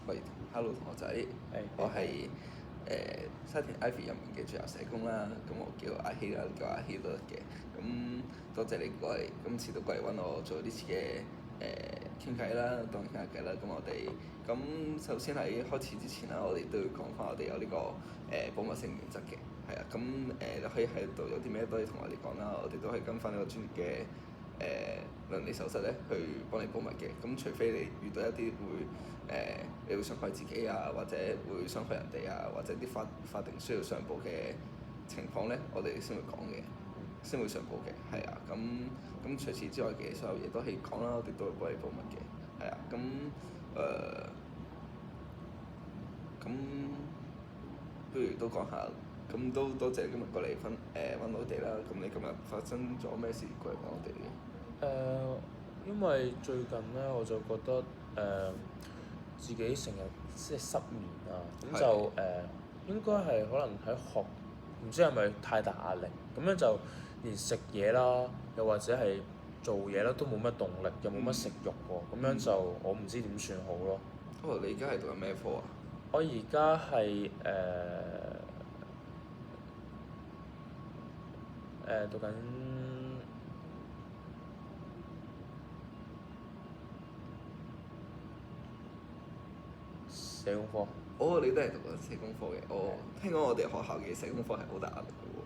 喂，Hello 同學仔，我係沙田 Ivy 入面嘅駐校社工啦，咁我叫阿希啦，你叫阿希都得嘅。咁多謝你過嚟，今次都過嚟揾我做呢次嘅傾偈啦，當傾下偈啦。咁我哋首先喺開始之前啦，我哋都要講翻我哋有呢個保密性原則嘅，係啊。咁你可以喺度有啲咩都可以同我哋講啦，我哋都可以跟翻呢個專業嘅倫理守則咧去幫你保密嘅。咁除非你遇到一啲會你會傷害自己啊，或者會傷害人哋啊，或者啲法定需要上報嘅情況咧，我哋先會講嘅，先會上報嘅，係啊。咁除此之外嘅所有嘢都可以講啦，我哋都會幫你保密嘅，係啊。咁不如都講下，咁都多謝今日過嚟揾我哋啦。咁你今日發生咗咩事過嚟揾我哋嘅？因為最近咧，我就覺得自己成日即係失眠啊，咁就應該係可能喺學，唔知係咪太大壓力，咁樣就連食嘢啦，又或者係做嘢啦，都冇乜動力，又冇乜食慾喎，咁樣就我唔知點算好咯。哦，你而家係讀緊咩科啊？我而家係讀緊社工科。哦，你都係讀緊社工科嘅。哦，聽講我哋學校嘅社工科係好大壓力嘅喎。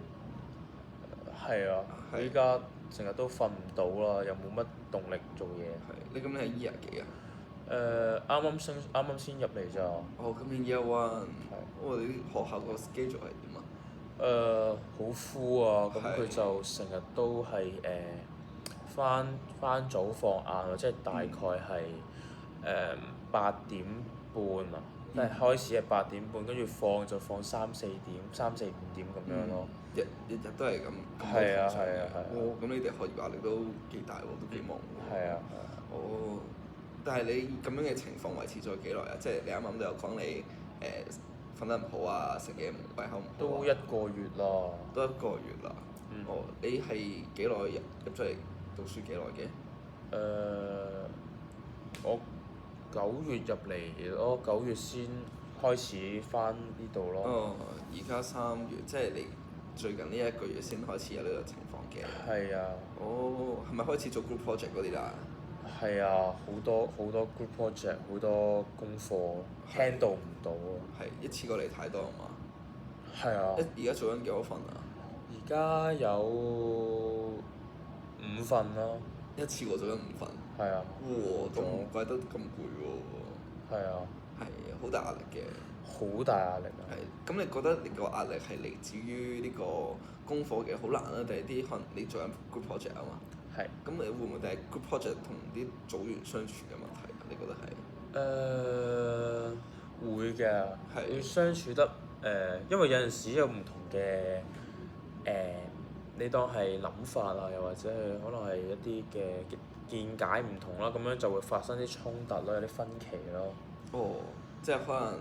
係啊，我依家成日都瞓唔到啦，又冇乜動力做嘢。係，你今年係 year 幾啊？啱啱先入嚟咋。哦，今年 year one。哦，你學校個 schedule 係點啊？好 full 啊！咁佢係就成日都係翻早放晏，即係大概係8點半啊，即係開始係8點半，跟住放就放3、4點、3、4、5點咁樣咯。日日都係咁。係啊係啊係啊！哦，咁你哋學業壓力都幾大喎，都幾忙喎。係啊。哦，但係你咁樣嘅情況維持咗幾耐啊？即係你啱啱都有講你瞓得唔好啊，食嘢胃口唔好啊。都1個月啦。都1個月啦。哦，你係幾耐入咗嚟讀書幾耐嘅？我9月入嚟咯，9月先開始翻呢度咯。哦，而家3月，即係你最近呢1個月先開始有呢個情況嘅。係啊。哦，係咪開始做 group project 嗰啲啦？係啊，好多 group project，好多功課 handle 唔到啊。係一次過嚟太多啊嘛。係啊。而家做緊幾多份啊？而家有5份咯。一次過做緊5份。係啊。哇！咁唔怪得咁攰喎。係啊。係好大壓力嘅。好大壓力啊！係，咁你覺得你個壓力係嚟自於呢個功課嘅好難啊，定係啲可能你做緊 group project 啊嘛？係。咁你會唔會定係 group project 同啲組員相處嘅問題啊？你覺得係？會嘅。係要相處得因為有陣時有唔同嘅你當係諗法啊，又或者係可能係一啲嘅見解唔同啦，咁樣就會發生啲衝突咯，有啲分歧咯。哦，即係可能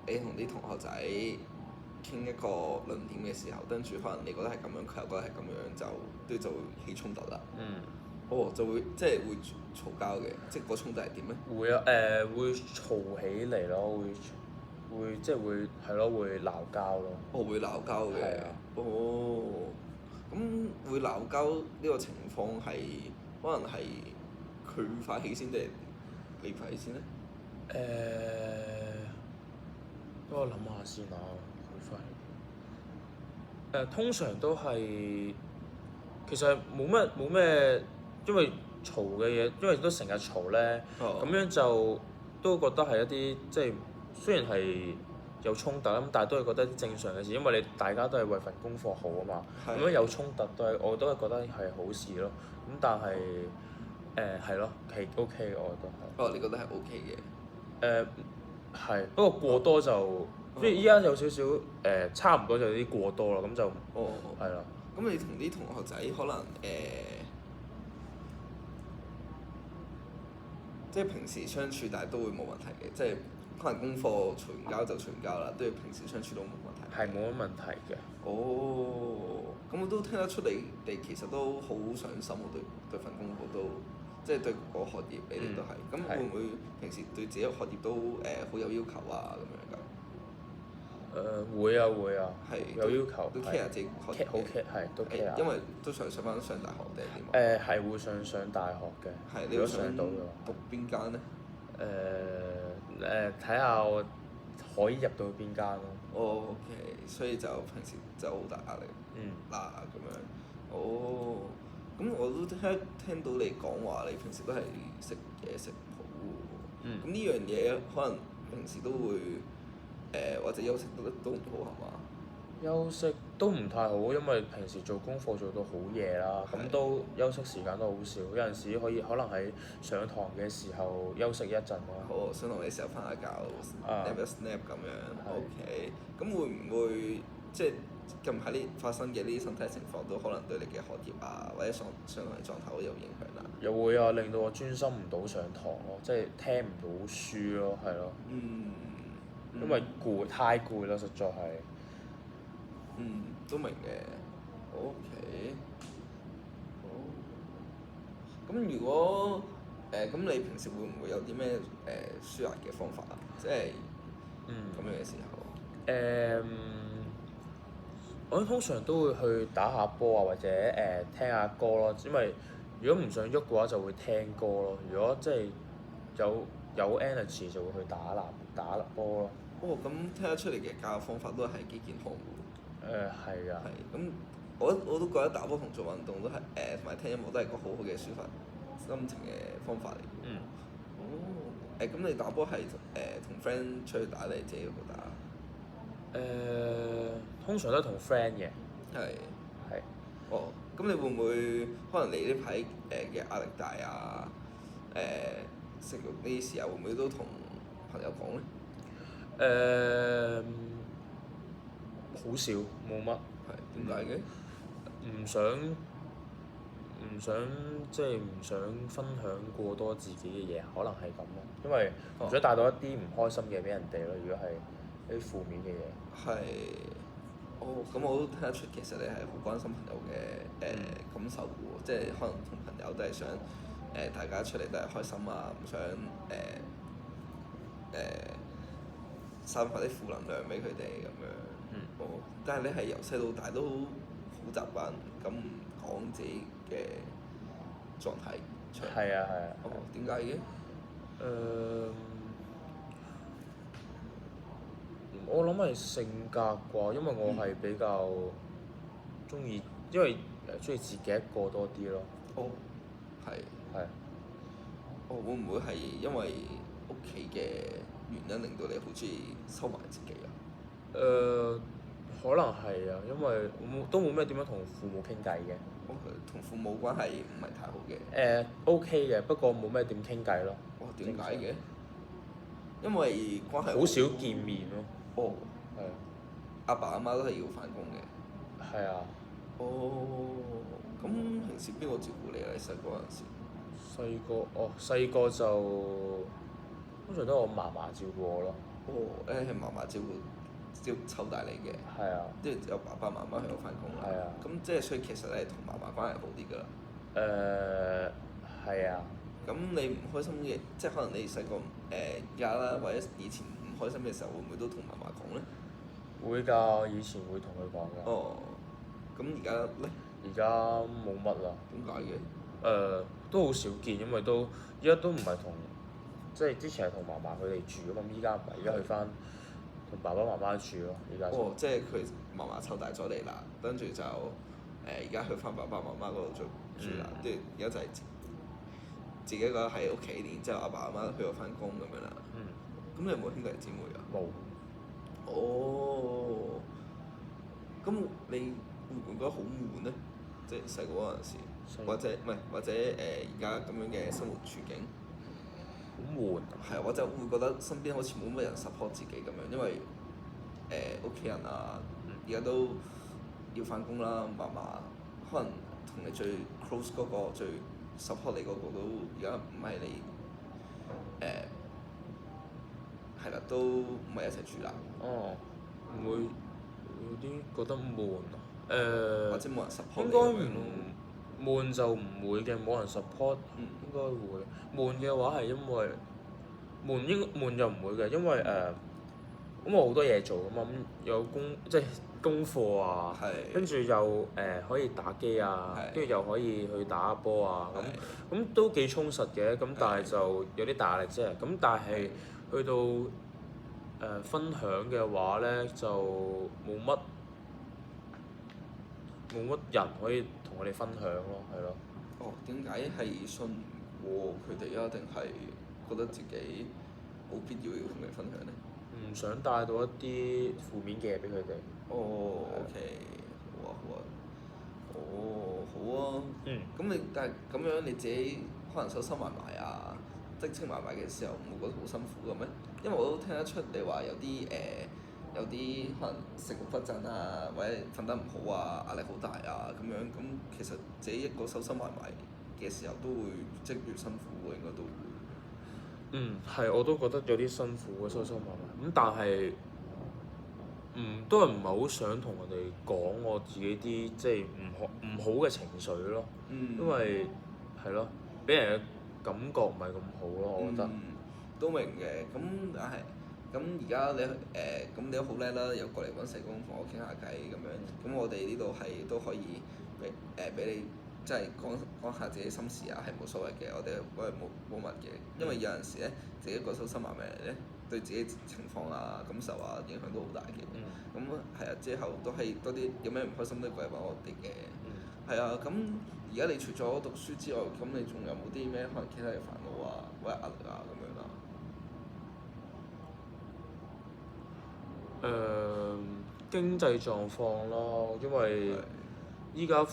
你同啲同學仔傾一個論點嘅時候，跟住可能你覺得係咁樣，佢又覺得係咁樣，就會起衝突啦。哦，就會即係會嘈交嘅，即係個衝突係點咧？會啊，會嘈起嚟咯，會即係會係咯，會鬧交咯。哦，會鬧交嘅。係啊。哦，咁會鬧交呢個情況係可能係佢發起先定係你發起先咧？等我諗下先啊，佢發起。通常都係其實冇咩，因為嘈嘅嘢，因為都成日嘈咧，咁樣就都覺得係一啲即係雖然係有衝突咁，但係都係覺得啲正常嘅事，因為你大家都係為份功課好啊嘛。咁樣有衝突我都係覺得係好事咯。咁但係係咯，係 OK 我覺得係。哦，你覺得係 OK 嘅？係，不過過多就即係依家有少少差唔多就有啲過多啦，咁就係啦。咁你同啲同學仔可能即係平時相處，但係都會冇問題嘅，即係可能功課嘈完交就嘈完交啦，都係平時相處都冇問題。係冇乜問題嘅。哦，咁我都聽得出你哋其實都好上心喎，對份功課都。即係對個學業你哋都係。咁係會唔會平時對自己嘅學業都好有要求啊咁樣㗎？會啊會啊，係有要求都係 care 自己學業好 care 係都 care。因為都想上大學定係點啊？係會上大學嘅，係，如果你會想上到嘅話。讀邊間咧？睇下我可以入到邊間咯。哦，OK，所以就平時就好大壓力嗱咁樣。哦，咁我都聽到你講話，你平時都係食嘢食好喎。咁呢樣嘢可能平時都會或者休息都唔好係嘛？休息都唔太好，因為平時做功課做到好夜啦，咁係都休息時間都好少，有陣時可能喺上堂嘅時候休息一陣咯。好，想同你時候瞓下覺，nap 一 snap 咁樣。係 OK，咁會唔會即係近排呢發生嘅呢啲身體情況都可能對你嘅學業啊或者上堂嘅狀態好有影響啦？又會啊，令到我專心唔到上堂咯，即係聽唔到書咯，係咯。因為太攰啦，實在係。都明嘅。OK，好。咁如果咁你平時會唔會有啲咩舒壓嘅方法啊？即係咁樣嘅時候。我通常都會去打下波啊，或者聽下歌咯。因為如果唔想喐嘅話，就會聽歌咯。如果即係有 energy 就會去打波咯。哦，咁聽得出嚟嘅教育方法都係幾健康喎。係啊。係，咁我都覺得打波同做運動都係同埋聽音樂都係個好好嘅抒發心情嘅方法嚟嘅。哦。咁你打波係同 friend 出去打定自己一個打？通常都係同 friend 嘅。係。係。哦，咁你會唔會可能你呢排嘅壓力大啊？食慾呢啲時候會唔會都同朋友講咧？好少，冇乜。係點解嘅？唔想即係唔想分享過多自己嘅嘢，可能係咁咯。因為唔想帶到一啲唔開心嘅俾人哋咯。如果係啲負面嘅嘢。係。哦，咁我都聽得出，其實你係好關心朋友嘅感受嘅喎，即係可能同朋友都係想大家出嚟都係開心啊，唔想散發啲負能量俾佢哋咁樣。哦，但係你係由細到大都好習慣咁講自己嘅狀態出嚟。係啊係啊。哦，點解嘅？我諗係性格啩，因為我係比較中意，因為中意自己一個多啲咯。哦，係。係。哦，會唔會係因為屋企嘅原因令到你好中意收埋自己啊？可能係啊，因為都冇咩點樣同父母傾偈嘅。哦，同父母關係唔係太好嘅。OK 嘅，不過冇咩點傾偈咯。哦，點解嘅？因為關係好少見面咯。哦。係啊。阿爸阿媽都係要返工嘅。係啊。哦，咁平時邊個照顧你啊？你細個嗰陣時。細個就通常都係我嫲嫲照顧我咯。哦，係嫲嫲照顧湊大你嘅。係啊。即係有爸爸媽媽喺度返工啦。係啊。咁即係所以其實你係同嫲嫲關係好啲㗎啦。係啊。咁你唔開心嘅，即係可能你細個而家啦，或者以前唔開心嘅時候，會唔會都同嫲嫲講咧？會㗎，以前會同佢講㗎。哦。咁而家咧？而家冇乜啦。點解嘅？都好少見，因為依家都唔係同，即係之前係同嫲嫲佢哋住㗎嘛，依家唔係，依家去翻同爸爸媽媽住咯，依家。哦，即係佢嫲嫲湊大咗你啦，跟住就而家去翻爸爸媽媽嗰度住啦，跟住而家就係自己一個喺屋企，然之後阿爸阿媽去咗翻工咁樣啦。咁你有冇兄弟姊妹啊？冇。哦。咁你會唔會覺得好悶咧？即係細個嗰陣時。或者而家咁樣嘅生活處境，好悶。係啊，或者會覺得身邊好似冇乜人 support 自己咁樣，因為屋企人啊，而家都要返工啦，嫲嫲可能同你最 close 嗰個、最 support 你嗰個都而家唔係你係啦，都唔係一齊住啦。哦，唔會有啲覺得悶啊？或者冇人 support 應你咁樣咯。該悶就唔會嘅，冇人 support 嗯應該會。悶嘅話係因為悶就唔會嘅，因為咁我好多嘢做啊嘛，咁有即係功課啊，係跟住又可以打機啊，係跟住又可以去打下波啊，咁係都幾充實嘅，咁但係就有啲大壓力啫。咁但係去到分享嘅話咧，就冇乜人可以同我哋分享咯，係咯。哦，點解係信唔過佢哋啊？定係覺得自己冇必要同你分享咧？唔想帶到一啲負面嘅嘢俾佢哋。哦，OK，好啊，好啊。哦，好啊。嗯。咁你但係咁樣你自己可能收收埋埋啊，積積埋埋嘅時候，唔會覺得好辛苦嘅咩？因為我都聽得出你話有啲有啲可能食慾不振啊，或者瞓得唔好啊，壓力好大啊咁樣。咁其實自己一個收收埋埋嘅時候，都會即越辛苦喎，應該都會。係，我都覺得有啲辛苦嘅，收收埋埋。咁但係，都係唔係好想同人哋講我自己啲即係唔好嘅情緒咯。因為係咯，俾人嘅感覺唔係咁好咯，我覺得。都明嘅，咁但係咁而家你咁你都好叻啦，又過嚟揾社工同我傾下偈咁樣。咁我哋呢度係都可以俾你即係講下自己心事啊，係冇所謂嘅。我哋嗰日冇乜嘅，因為有陣時咧自己一個收心埋埋咧，對自己情況啊、感受啊影響都好大嘅。咁係啊，之後都係多啲有咩唔開心都過嚟揾我哋嘅。係啊，咁而家你除咗讀書之外，咁你仲有冇啲咩可能其他嘅煩惱啊，或者壓力啊咁樣啊？經濟狀況咯，因為依家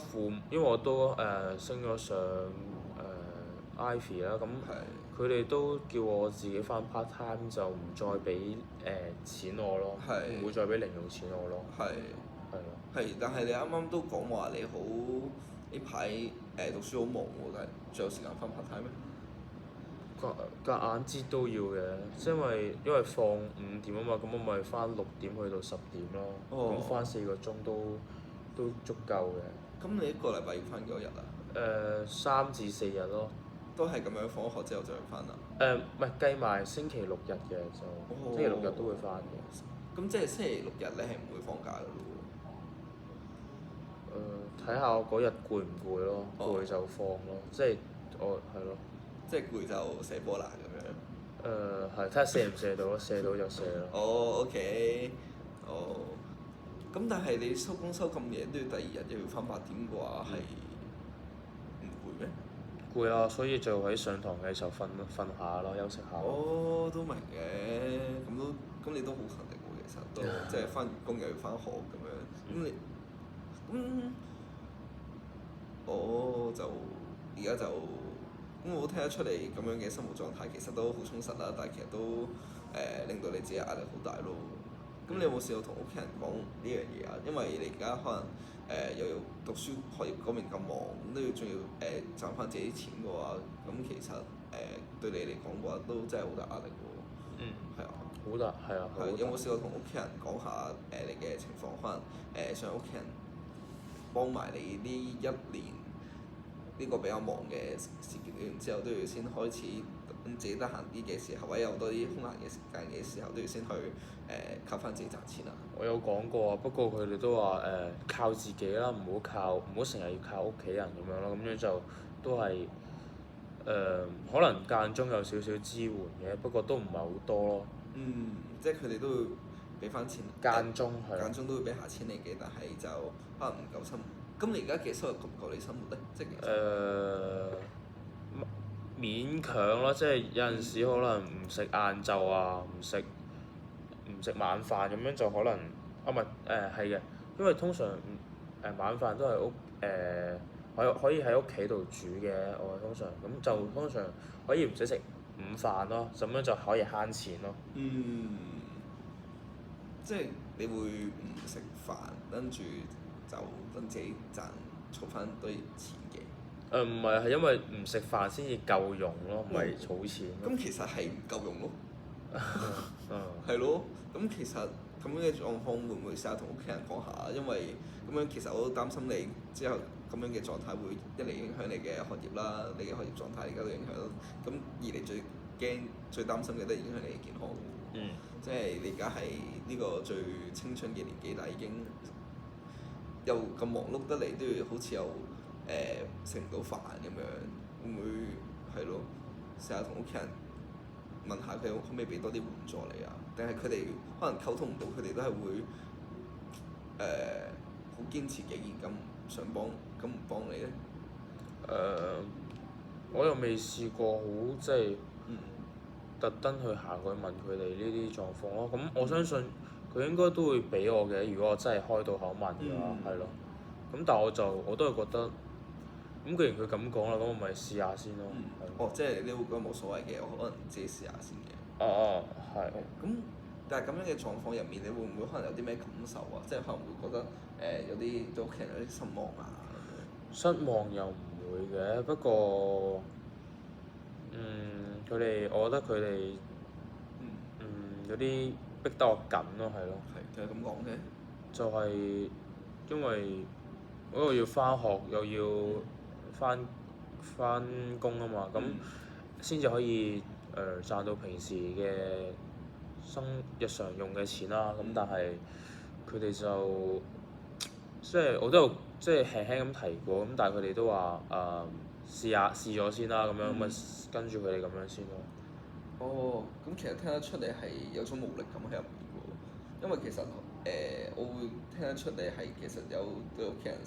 因為我都升咗上Ivy 啦，咁佢哋都叫我自己返 part time，就唔再俾錢我咯，唔會再俾零用錢我咯。係咯。係，但係你啱啱都講話你好呢排讀書好忙喎，但係仲有時間返 part time 咩？夾硬擠都要嘅，因為放5點啊嘛，咁我咪返6點去到10點咯，咁返4個鐘都足夠嘅。咁你一個禮拜要返幾多日啊？3至4日咯。都係咁樣，放咗學之後就要返啦。唔係計埋星期6日嘅就，星期6日都會返嘅。咁即係星期6日你係唔會放假㗎咯喎？睇下我嗰日攰唔攰咯，攰就放咯，即係我係咯。即係攰就射波啦咁樣。係睇下射唔射到咯，射到就射咯。OK。咁但係你收工收咁夜，都要第二日又要返8點嘅話，係唔攰咩？攰啊，所以就喺上堂嘅時候瞓下咯，休息下。都明嘅，咁你都好勤力喎，其實都即係返完工又要返學咁樣。咁你就而家就咁，我都聽得出你咁樣嘅生活狀態其實都好充實啦，但係其實都令到你自己壓力好大咯。咁你有冇試過同屋企人講呢樣嘢啊？因為你而家可能又要讀書學業嗰邊咁忙，咁都要仲要賺翻自己錢嘅話，咁其實對你嚟講嘅話都真係好大壓力喎。係啊。好大，係啊。有冇試過同屋企人講下你嘅情況？可能想屋企人幫埋你呢一年呢個比較忙嘅時期，然之後都要先開始等自己得閒啲嘅時候，或者有多啲空閒嘅時間嘅時候，都要先去靠翻自己賺錢啊！我有講過啊，不過佢哋都話靠自己啦，唔好成日要靠屋企人咁樣咯，咁樣就都係可能間中有少少支援嘅，不過都唔係好多咯。即係佢哋都會俾翻錢。間中係。間中都會俾下錢你嘅，但係就可能唔夠生活。咁你而家嘅收入夠唔夠你生活咧？即係勉強咯，即係有陣時可能唔食晏晝啊，唔食晚飯咁樣就可能唔係係嘅，因為通常晚飯都係可以喺屋企度煮嘅，我通常咁就通常可以唔使食午飯咯，咁樣就可以慳錢咯。即係你會唔食飯，跟住就等自己儲翻堆錢嘅。唔係，係因為唔食飯先至夠用咯，唔係儲錢。咁其實係唔夠用咯。係咯，咁其實咁樣嘅狀況會唔會成日同屋企人講下？因為咁樣其實我都擔心你之後咁樣嘅狀態會一嚟影響你嘅學業啦，你嘅學業狀態而家都影響。咁二嚟最擔心嘅都係影響你嘅健康。即係你而家係呢個最青春嘅年紀，但係已經又咁忙碌得嚟，都要好似又食唔到飯咁樣，會唔會係咯？成日同屋企人問下佢可唔可以俾多啲援助你啊？定係佢哋可能溝通唔到，佢哋都係會好堅持己見咁想幫，咁唔幫你咧？我又未試過好即係特登去行過去問佢哋呢啲狀況咯。咁我相信佢應該都會俾我嘅。如果我真係開到口問嘅話，係咯。咁但係我都係覺得，咁既然佢咁講啦，咁我咪試下先咯。即係你會覺得冇所謂嘅，我可能自己試下先嘅。係。咁但係咁樣嘅狀況入面，你會唔會可能有啲咩感受啊？即係可能會覺得有啲對屋企人有啲失望啊咁樣。失望又唔會嘅，不過我覺得佢哋有啲逼得我緊咯，係咯。係，就係咁講嘅。就係因為嗰個要返學又要返工啊嘛，咁先至可以賺到平時嘅日常用嘅錢啦。咁但係佢哋就即係我都有即係輕輕咁提過，咁但係佢哋都話試咗先啦，咁樣咪跟住佢哋咁樣先咯。咁其實聽得出你係有種無力感喺入面喎，因為其實我會聽得出你係其實有對屋企人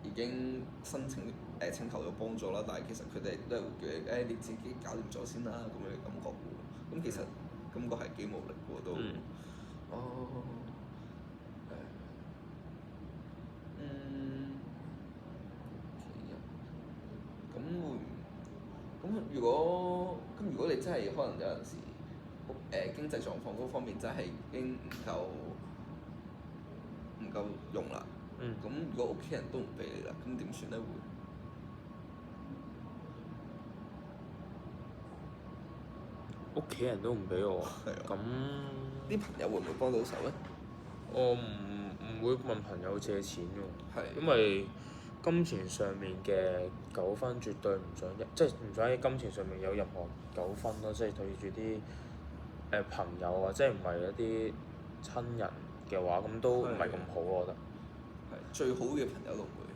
已經申請請求咗幫助啦，但係其實佢哋都係會叫你你自己搞掂咗先啦咁樣嘅感覺喎。咁其實感覺係幾無力喎都。咁如果你真係可能有陣時經濟狀況嗰方面真係已經唔夠用啦，咁如果屋企人都唔俾你啦，咁點算咧會？屋企人都唔俾我，咁啲朋友會唔會幫到手咧？我唔會問朋友借錢㗎，因係。為金錢上面嘅糾紛絕對唔想即係唔想喺金錢上面有任何糾紛咯，即係對住啲朋友啊，即係唔係一啲親人嘅話，咁都唔係咁好，我覺得。係最好嘅朋友都唔會。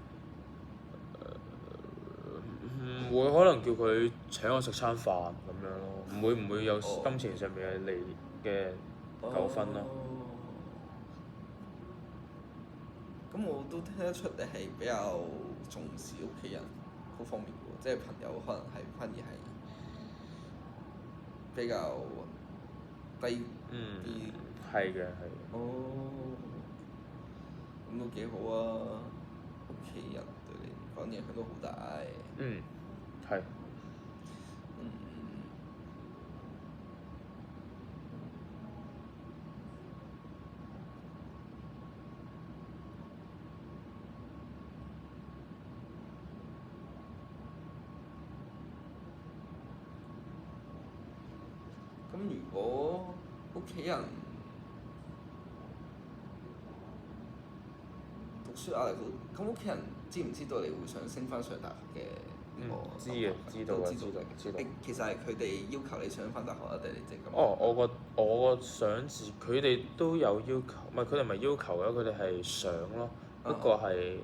唔會可能叫佢請我食餐飯咁樣咯，唔會有金錢上面嘅嘅糾紛咯。咁我都聽得出你係比較重視屋企人嗰方面喎，即係朋友可能係反而係比較低啲。係嘅。咁都幾好啊！屋企人對你講影響都好大。係。咁如果屋企人讀書壓力好，咁屋企人知唔知道你會想升翻上大學嘅呢個？知嘅，知道。其實係佢哋要求你上翻大學啊，定係你自己咁？我想佢哋都有要求，唔係佢哋唔係要求嘅，佢哋係想咯。不過係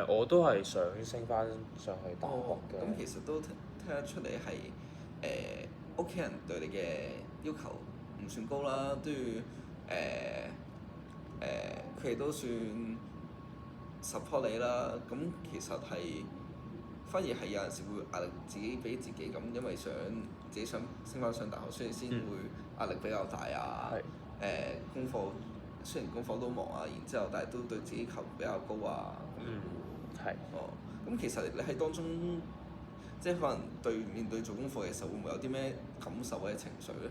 我都係想升翻上去大學嘅。咁其實都聽得出你係屋企人對你嘅要求唔算高啦，都要佢哋都算 support 你啦。咁其實係反而係有陣時會壓力自己俾自己咁，因為自己想升翻上大學，所以先會壓力比較大啊。功課雖然功課都忙啊，然之後但係都對自己求比較高啊。咁其實你喺當中，即係可能面對做功課嘅時候，會唔會有啲咩感受或者情緒咧？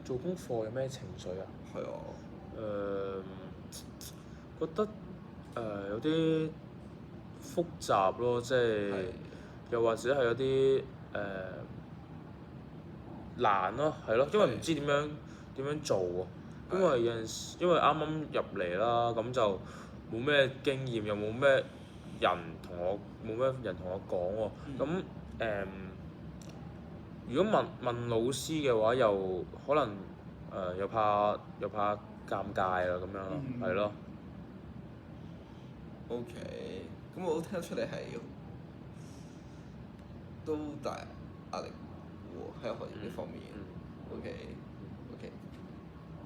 做功課有咩情緒啊？係啊。覺得有啲複雜咯，即係又或者係有啲難咯，係咯，因為唔知點樣做喎。因為有陣時，因為啱啱入嚟啦，咁就冇咩經驗，又冇咩人同我講喎。咁如果問老師嘅話，又可能又怕尷尬啦咁樣咯，係咯。OK，咁我都聽得出你係都大壓力喎喺學業呢方面。OK。